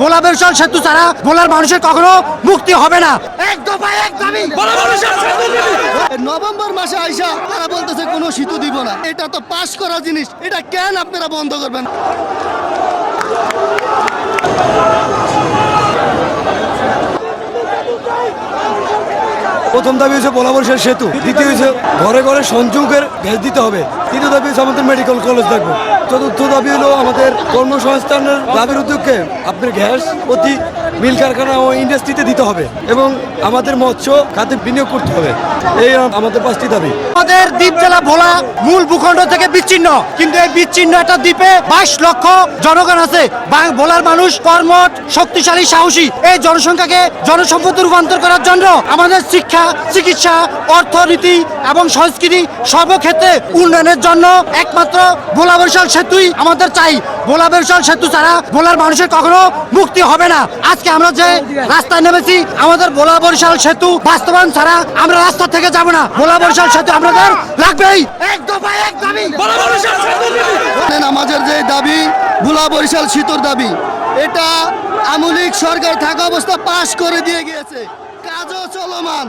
ভোলা বরিশাল সেতু ছাড়া ভোলার মানুষের কখনো মুক্তি হবে না। এক দফায় এক দাবি। নভেম্বর মাসে আইসা তারা বলতেছে কোনো সেতু দিব না। এটা তো পাস করা জিনিস, এটা কেন আপনারা বন্ধ করবেন? প্রথম দাবি হচ্ছে ভোলা বরিশাল সেতু, দ্বিতীয় হচ্ছে ঘরে ঘরে সংযোগের গ্যাস দিতে হবে, তৃতীয় দাবি হচ্ছে আমাদের মেডিকেল কলেজ থাকবে, চতুর্থ দাবি হলো আমাদের কর্মসংস্থানের দাবির উদ্যোগে আপনার গ্যাস প্রতি মিল কারখানা ও ইন্ডাস্ট্রিতে দিতে হবে এবং আমাদের মৎস্য খাতে বিনিয়োগ করতে হবে। এই আমাদের 5টি দাবি। আমাদের দ্বীপ জেলা ভোলা মূল ভূখণ্ড থেকে বিচ্ছিন্ন, কিন্তু এই বিচ্ছিন্ন একটা দ্বীপে 22 লক্ষ জনগণ আছে। ভোলার মানুষ কর্মঠ, শক্তিশালী, সাহসী। এই জনসংখ্যাকে জনসম্পদে রূপান্তর করার জন্য আমাদের শিক্ষা, চিকিৎসা, অর্থনীতি এবং সংস্কৃতি সর্বক্ষেত্রে উন্নয়নের জন্য একমাত্র ভোলা বরিশাল সেতুই আমাদের চাই। ভোলা বরিশাল সেতু ছাড়া ভোলার মানুষের কখনো মুক্তি হবে না। আজকে আমরা যে রাস্তায় নেমেছি, আমাদের ভোলা বরিশাল সেতু বাস্তবায়ন ছাড়া আমরা রাস্তা থেকে যাব না। ভোলা বরিশাল সেতু আমাদের লাগবেই। এক দফায় এক দাবি। আমাদের যে দাবি ভোলা বরিশাল সেতুর দাবি, এটা আমলিক সরকার থাকা অবস্থা পাশ করে দিয়ে গিয়েছে। কাজও চলমান,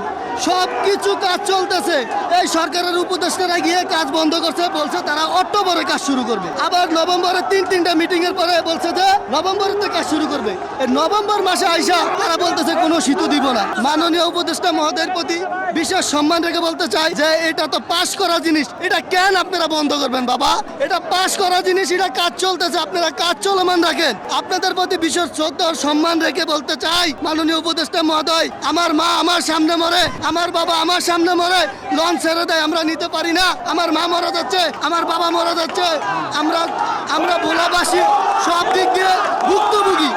সব কিছু কাজ চলতেছে। এই সরকারের উপদেষ্টারা গিয়ে কাজ বন্ধ করছে, বলছে তারা অক্টোবরে কাজ শুরু করবে। আবার নভেম্বরে তিনটা মিটিং এর পরে বলছে যে নভেম্বরে কাজ শুরু করবে। এই নভেম্বর মাসে আইসা তারা বলতেছে কোনো সেতু দিব না। মাননীয় উপদেষ্টা মহোদয়ের প্রতি বিশেষ সম্মান রেখে বলতে চাই যে এটা তো পাশ করা জিনিস, এটা কেন আপনারা বন্ধ করবেন বাবা? এটা পাশ করা জিনিস, এটা কাজ চলতেছে, আপনারা কাজ চলমান রাখেন। আপনাদের প্রতি বিশেষ শ্রদ্ধা ও সম্মান রেখে বলতে চাই মাননীয় উপদেষ্টা মহোদয়, আমার মা আমার সামনে মরে, আমার বাবা আমার সামনে মরে, লঞ্চ ছেড়ে দেয়, আমরা নিতে পারি না। আমার মা মারা যাচ্ছে, আমার বাবা মারা যাচ্ছে, আমরা ভোলাবাসী সব দিক দিয়ে ভুক্তভোগী।